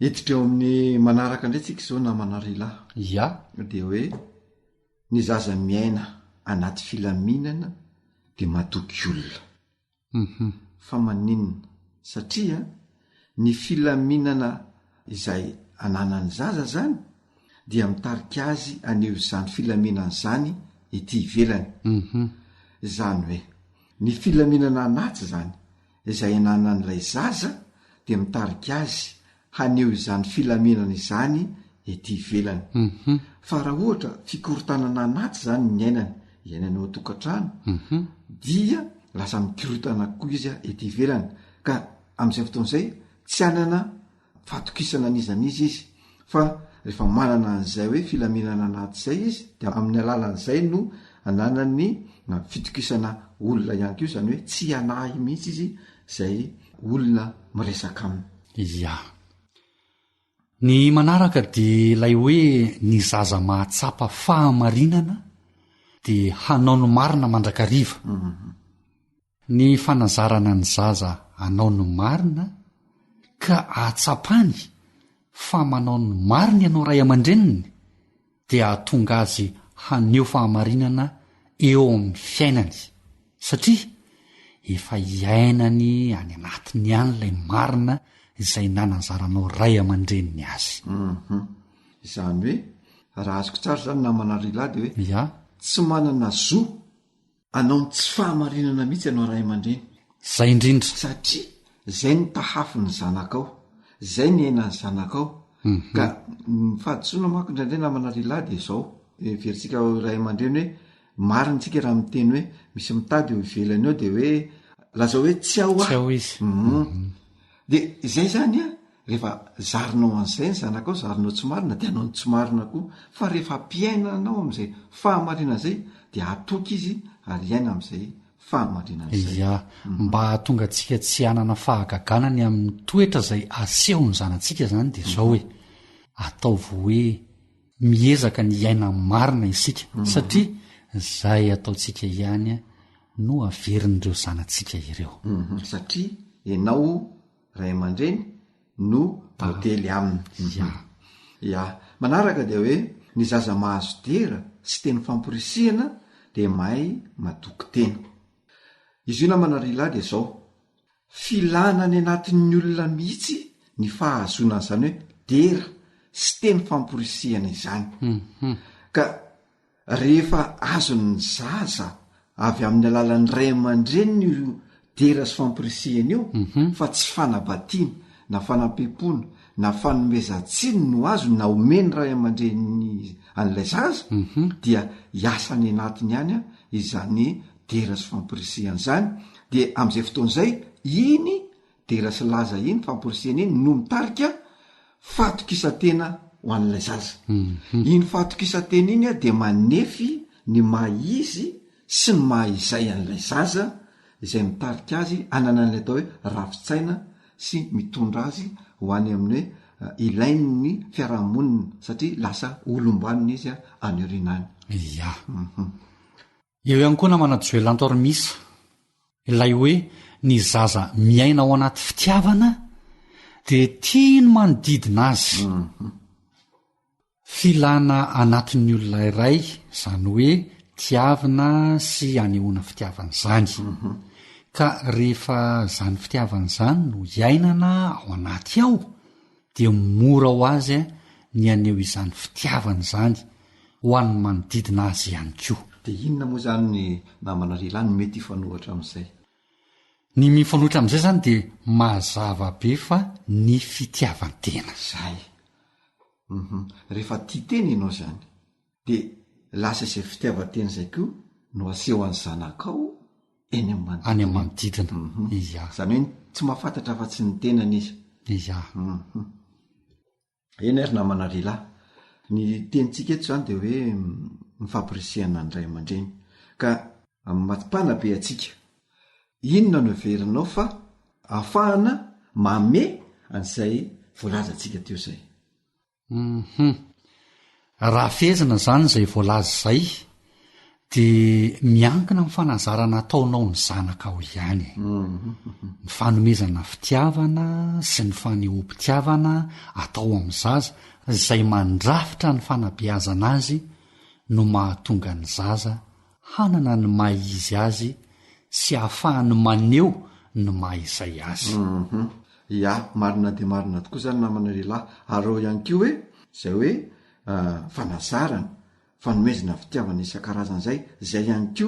Hiditra eo amin'ny manaraka indray tsika zao na manarila de hoe ny zaza miaina anaty filaminana de matoky olona. Fa maninona? Satria ny filaminana izay ananany zaza zany dia mitarika azy aneo izany filaminana zany ety ivelany. Zany hoe ny filaminana anaty zany izay ananan'ilay zaza de mitarika azy haneo izany filaminana izany ety ivelany. Fa raha ohatra fikorotanana anaty zany ny iainany ao tokantrano dia lasa mikorotana koa izy ety ivelany, ka amin'izay fotoan'izay tsy anana fatokisana an'izan'izy izy, fa rehefa manana an'izay hoe filaminana anaty zay izy de amin'ny alalan'izay no ananany fitokisana olona ihany koa, zany hoe tsy anahy mihitsy izy zay olona miresaka aminy. Ia. Ny manaraka de lay hoe ny zaza mahatsapa fahamarinana dia hanao no marina mandrakariva. Ny fanazarana ny zaza hanao no marina ka atsapany fa manao no marina ianao ray aman-dreniny dia ahatonga azy haneo fahamarinana eo amin'ny fiainany satria efa iainany any anatiny ihany ilay marina izay nananzaranao ray aman-dreniny azy. Izany hoe raha azoko tsara zany namana rilady hoe ya tsy manana zo anao ny tsy fahamarinana mihitsy ianao ray aman-dreny. Zay indrindra Satria zay ny tahafy ny zanakao, zay ny ainany zanakao. Ka fahadisoana manko indraindray namana rilady izao veritsika ray aman-dreny hoe marintsika raha miteny hoe misy mitady eo ivelany eo de hoe laza hoe tsy ao izy. De izay zany a rehefa zarinao an'izay ny zanakao, zarinao tsy marina de anao ny tsy marina koa, fa rehefa mpiainanao amin'izay fahamarinana zay de atoky izy ary iaina amin'izay fahamarinana zay. Ya mba hahatonga antsika tsy hanana fahagaganany amin'ny toetra zay aseho ny zanantsika zany de zao hoe ataovy hoe miezaka ny iaina marina isika satria zay ataontsika ihany no averin'ireo zanantsika ireo. Satria ianao ray aman-dreny no modely aminy. Ya manaraka de hoe ny zaza mahazo dera sy teny famporisihana de mahay madoky tena. Izy io namana rila de zao filana ny anatin'ny olona mihitsy ny fahazona an'izany hoe dera sy teny famporisihana izany. Ka rehefa azony zaza avy amin'ny alalan'ny ray aman-dreny io dera sy famporisihana io fa tsy fanabatiana na fanampimpona na fanomezantsiny no azo na omeny ray aman-dreny an'ilay zaza dia iasany anatiny ihany izany dera sy famporisihana zany. De am'izay fotoan'izay iny dera sy laza iny famporisihana iny no mitarika fatokisantena ho an'ilay zaza. Iny fatokisantena iny a de manefy ny maizy sy ny mahaizay an'ilay zaza izay mitarika azy anana ny atao hoe rafitsaina sy mitondra azy ho any amin'ny hoe ilainy ny fiarahamonina satria lasa olombanina izy anyorinany. Ya eo ihany koa namana joelantormisa ilay hoe ny zaza miaina ao anaty fitiavana de tiany manodidina azy. Filana anatin'ny olona iray zany hoe tiavina sy anehoana fitiavana zany. Ka rehefa zany fitiavana zany no iainana ao anaty ao de mora ho azy ny aneo izany fitiavana zany ho an'ny manodidina azy ihany koa. De inona moa zany ny namana rilany mety hifanohatra amin'izay? Ny mifanohitra amin'izay zany de mazava be fa ny fitiavan-tena zay. Rehefa tia tena ianao zany de lasa izay fitiavan-tena zay koa no aseho an'ny zanakao eny any amin'ny manodidina. Ya zany hoe tsy mahafantatra fa tsy ny tenany izy. Ya eny ary namana rila ny tenitsika eto zany de hoe mifamporisihana ny ray aman-dreny ka mampana be atsika inona no verinao fa ahafahana mame an'izay voalaza atsika teo zay. Raha fehezina zany zay voalaza zay de miankina amin'ny fanazarana ataonao ny zanakao ihany. Ny fanomezana fitiavana sy ny fanehoam-pitiavana atao amin'ny zaza izay mandrafitra ny fanabeazana azy no mahatonga ny zaza hanana ny mahizy azy sy ahafahany maneho ny mahaizay azy. Ya marina de marina tokoa zany namana lehilahy areo ihany ko hoe zay hoe fanazarana fanomezana fitiavana isan-karazana zay ihany ko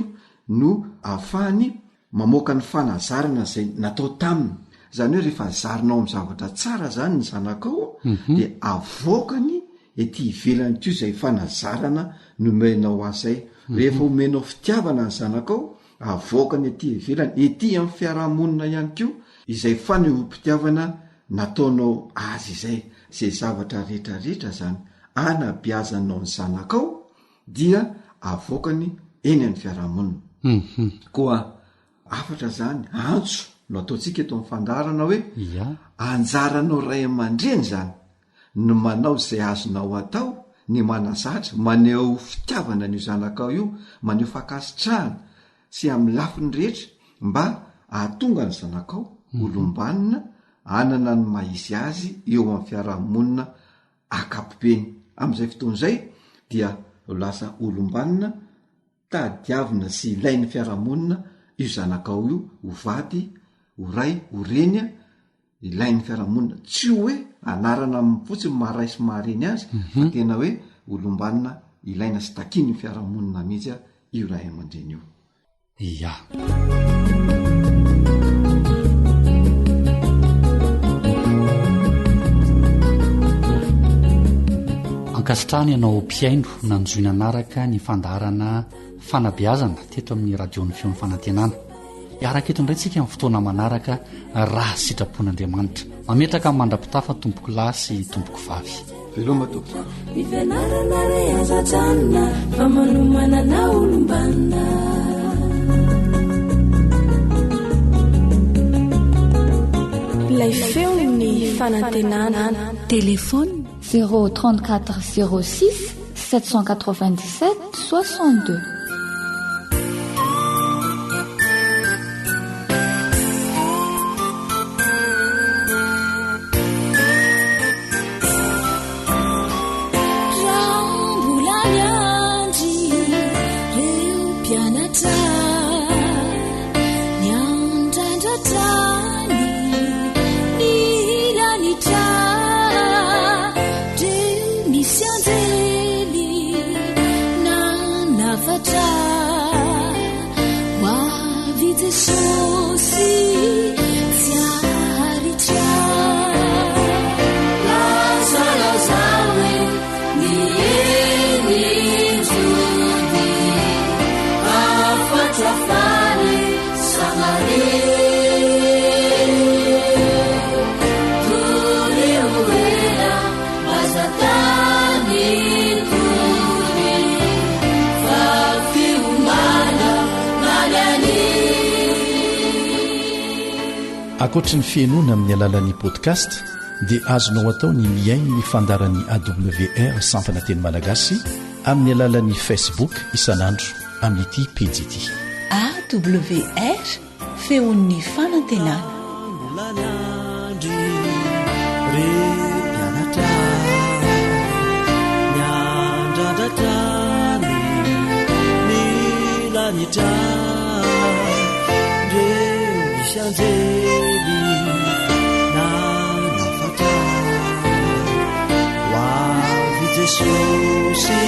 no ahafahany mamoaka ny fanazarana zay natao taminy. Zany hoe rehefa zarinao amin'ny zavatra tsara zany ny zanakao de avoakany ety ivelany ko zay fanazarana nomenao azay. Rehefa omenao fitiavana ny zanakao avoakany ety ivelany ety amin'ny fiarahamonina ihany ko izay fanehoam-pitiavana nataonao azy izay zavatra rehetrarehetra zany anabeazanao ny zanakao dia avoakany eny amin'ny fiarahamonina. Koa afatra zany antso no ataontsika eto amin'ny fandarana hoe anjaranao ray aman-dreny zany no manao zay azonao atao ny manazatra maneho fitiavana n'io zanakao io, maneho fakasitrahana sy amin'ny lafiny rehetra mba ahatonga ny zanakao olombanina anana ny maizy azy eo amin'ny fiarahamonina akapobeny. Amin'izay fotoan'izay dia lasa olombanina tadiavina sy ilain'ny fiarahamonina io zanakao io, hovady, horay, horenya, ilain'ny fiarahamonina, tsy hoe anarana fotsiny maharay sy mahareny azy fa tena hoe olombanina ilaina sy takiny ny fiarahamonina mihitsy io ray aman-dreny io. Ia. Ankasitrahany ianao mpiaino nanjoina anaraka ny fandarana fanabeazana teto amin'ny radiony feon'ny fanantenana. Iaraka eto indray tsika amin'ny fotoana manaraka raha sitrapon'Andriamanitra mametraka amin'ny mandrapitafa tompoko lahy sy tompoko vavy. Veloma tompoko. Ny fianarana ray azajanona fa manomana na olombanina. Ilay feo ny fanantenana. Téléphone 034 06 797 62. Ankoatra ny fiainoana amin'ny alalan'ny podcast dia azonao atao ny miaino ny fandaran'ny AWR sampana teny malagasy amin'ny alalan'ny Facebook isanandro amin'ity pejy ity. AWR feon'ny fanantenana. Shanzeli na nafata wa vijesusi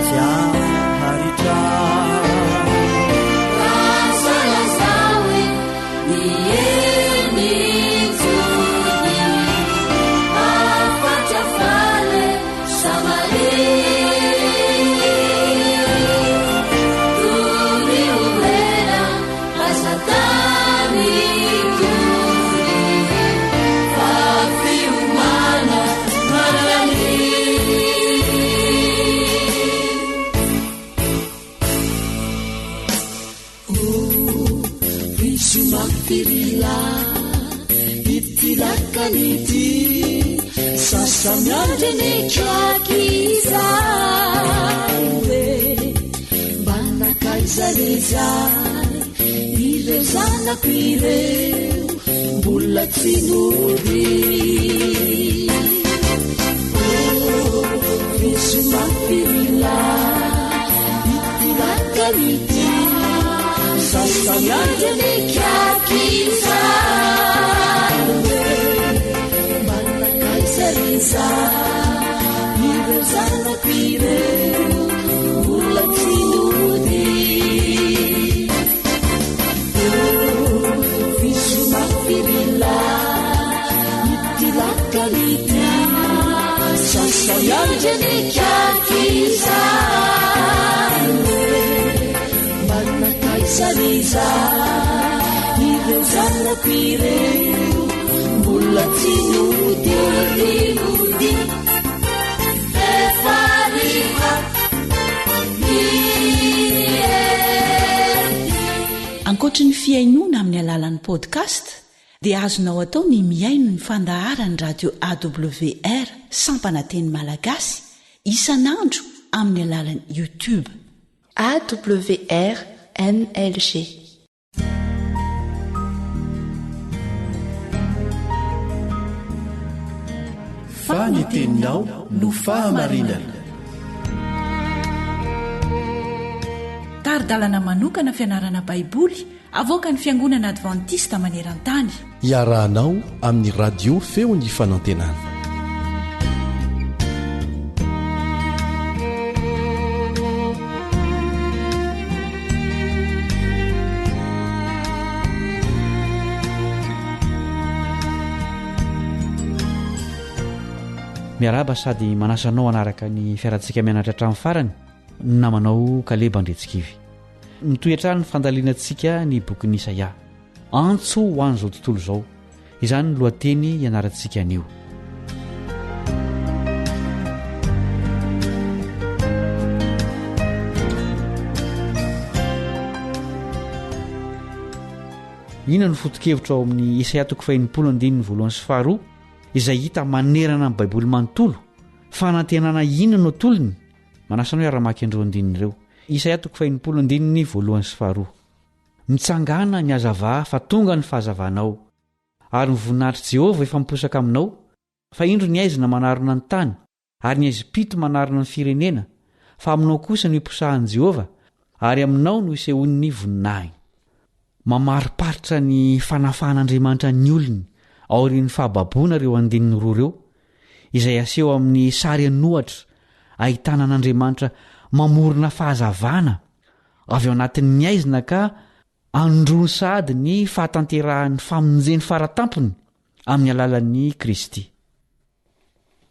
tia harita Rasala zawe nieni zudi afata fale samale turi uwena asata Pirila itilakaniti sasamyandrene kakiza we banakaizalezay ireo zanako ireo mbola tsinody visomapirila itilakaniti sasamyandrene kakiza we banakaizaleza ireo zanako ireo mbola tsinody visomapirila itilakaniti sasamyandrene kakiza Saliza ireo zanako ireo mbola tsinody efariva ankoatra ny fiainoana amin'ny alalan'ny podcast dia azonao atao ny miaino ny fandaharany radio AWR sampana teny malagasy isan'andro amin'ny alalan'ny youtube AWR NLG. Faniteninao no fahamarinana. taridalana manokana fianarana baiboly avoaka ny fiangonana advantista maneran-tany. Iarahanao amin'ny radio feo ny fanantenana. miaraba sady manasanao anaraka ny fiarantsika mianatra hatramin'ny farany namanao kaleba andretsikivy mitoetrany ny fandalianantsika ny bokin'ny Isaia antso ho an'izao tontolo izao izany ny lohateny ianarantsika anio. Ina ny foto-kevitra ao amin'ny Isaia 49:1 izay hita manerana amin'ny baiboly manontolo fanantenana ina no tolony manasanao iara-maky andreo andinireo. Isaia 49:1 mitsangana ny hazavà fa tonga ny fahazavanao ary ny voninahitry Jehova efa miposaka aminao fa indro ny aizina manarona ny tany ary ny aizipito manarona ny firenena fa aminao kosa no iposahan'i Jehova ary aminao no isehon'ny voninahiny. Mamariparitra ny fanafahan'Andriamanitra ny olony aorian'ny fahababoana reo andininy roa reo izay aseho amin'ny sary anohatra ahitana an'Andriamanitra mamorona fahazavana avy ao anatin'ny aizina ka androny sahady ny fahatanterahan'ny famonjeny faratampony amin'ny alalan'ny Kristy.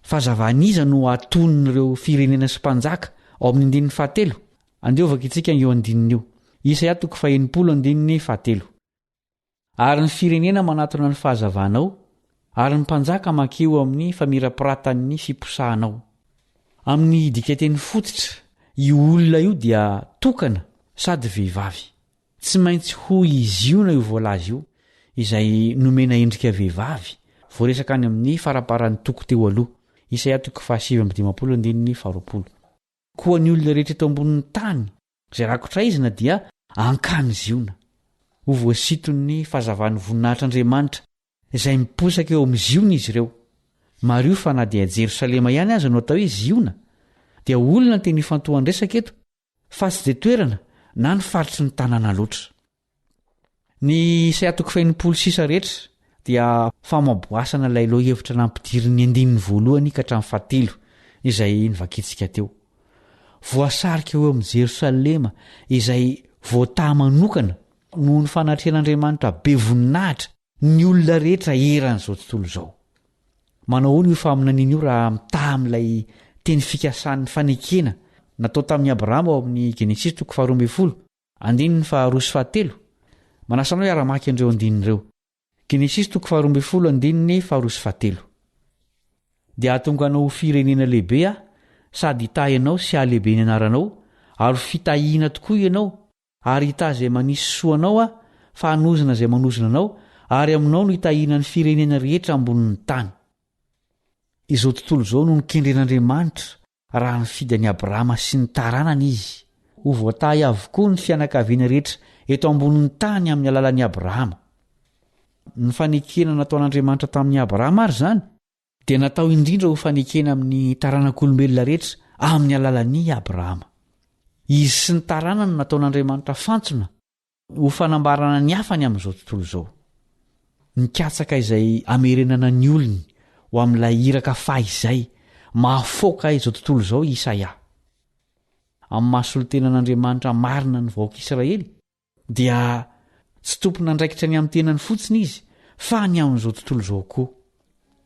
Fahazavana no aton'ireo firenena sy mpanjaka ao amin'ny 7. Andeovaka itsika eo andininy io. Isaia 49:1 ary ny firenena manatona ny fahazavanao ary ny mpanjaka makeo amin'ny famirapiratany fiposahanao. Amin'ny dikateny fototra io olona io dia tokana sady vehivavy tsy maintsy ho iziona io voalazy io izay nomena endrika vehivavy voaresaka any amin'ny faraparan'ny toko teo aloha. Isaia 7:20 koa ny olona rehetra eto ambonin'ny tany izay rakotraizina dia ankany ziona ho voasitony fahazavan'ny voninahitr'Andriamanitra izay miposaka eo amin'ny ziona izy ireo. Mario fa na dia Jerosalema ihany aza no atao hoe ziona dia olona teny ifantohan-dresaka eto fa tsy dia toerana na ny faritry ny tanàna loatra. Ny Isaia 49 rehetra dia famaboasana ilay lohahevitra nampidiriny 9 ka hatramin'ny 7 izay nivakitsika teo. Voasarika eo amin'ny Jerosalema izay voataha manokana noho ny fanatrehan'Andriamanitra be voninahitra ny olona rehetra eran'izao tontolo izao. Manao hono io faminaniana io raha mitaha amin'ilay teny fikasan'ny fanekena natao tamin'ny Abrahama ao amin'ny Genesis 12:2-7. Manasanao iara-maky andreo andinireo. Genesis 12:2-7. Dia ahatonga anao firenena lehibe aho sady hita ianao sy ahalehibe ny anaranao ary fitahiana tokoa ianao ary hita izay manisy soanao a fa hanozina izay manozina anao ary aminao no hitahiana ny firenena rehetra ambonin'ny tany. Izao tontolo izao no nikendren'Andriamanitra raha ny fidan'i Abrahama sy ny taranany izy ho voatahy avokoa ny fianakaviana rehetra eto ambonin'ny tany amin'ny alalan'i Abrahama. Ny fanekena nataon'Andriamanitra tamin'ny Abrahama ary zany dia natao indrindra ho fanekena amin'ny taranak'olombelona rehetra amin'ny alalan'i Abrahama. Izy sy ny tarana no nataon'Andriamanitra fantsona ho fanambarana ny hafany amin'izao tontolo izao. Nikatsaka izay amerenana ny olony ho amin'ilay iraka fahy izay mahafoaka izao tontolo izao Isaia. Amin'ny mahasolo-tenan'Andriamanitra marina ny vahoaka Israely dia tsy tompona andraikitra ny amin'ny tenany fotsiny izy fa ny amin'izao tontolo izao koa.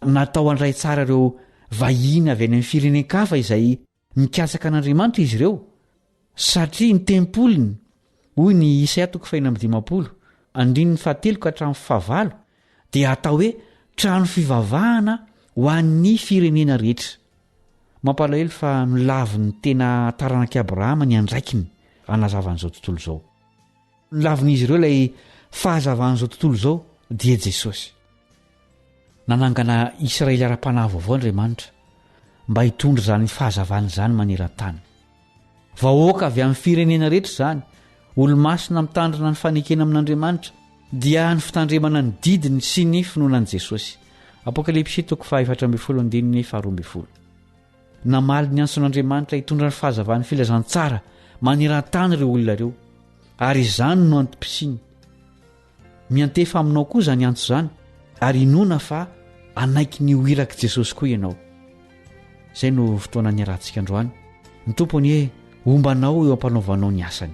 Natao andray tsara ireo vahiny avy any amin'ny firenen-kafa izay mikatsaka an'Andriamanitra izy ireo satria ny tempolony hoy ny Isaia 49:7-9 dia atao hoe trano fivavahana ho an'ny firenena rehetra. Mampalahelo fa milavy ny tena taranak'i Abrahama ny andraikiny anazavan'izao tontolo izao. Nilavin'izy ireo ilay fahazavan'izao tontolo izao dia Jesosy. Nanangana Israely ara-panahy vaovao Andriamanitra mba hitondra zany fahazavana zany maneran-tany vahoaka avy amin'ny firenena rehetra zany olo-masina mitandrina ny fanekena amin'Andriamanitra dia ny fitandremana ny didiny sy ny finoanan'i Jesosy. Apokalipsy 4:12. Namaly ny anson'Andriamanitra hitondra ny fahazavana filazantsara maneran-tany ireo olona ireo ary izany no antom-pisiny. Miantefa aminao koa zany antso zany ary inona fa anaiky ny hoiraka Jesosy koa ianao. Izay no fotoana ny arantsika androany. Ny tompony hoe ombanao eo ampanaovanao ny asany.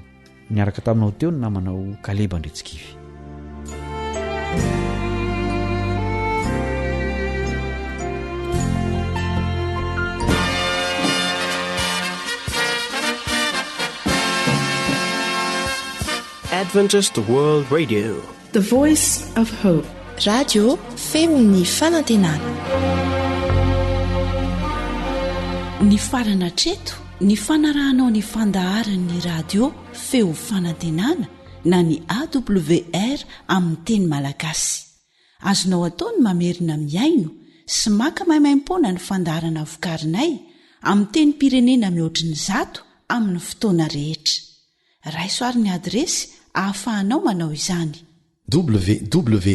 Niaraka taminao teo ny namanao Kaleba Andretsikivy. Adventist World Radio, The Voice of Hope. Radio Femin'ny Fanantenana. Ny farana treto, ny fanarahanao ny fandaharan'ny radio feo fanantenana na ny AWR amin'ny teny malagasy. Azonao atao ny mamerina miaino sy maka maimaim-poana ny fandaharana vokarinay amin'ny teny pirenena mihoatriny 100 amin'ny fotoana rehetra. Raisoaryn'ny adresy ahafahanao manao izany. www.awr.org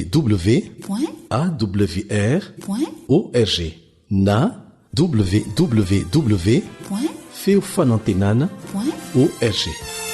na www.feofanantenana.org.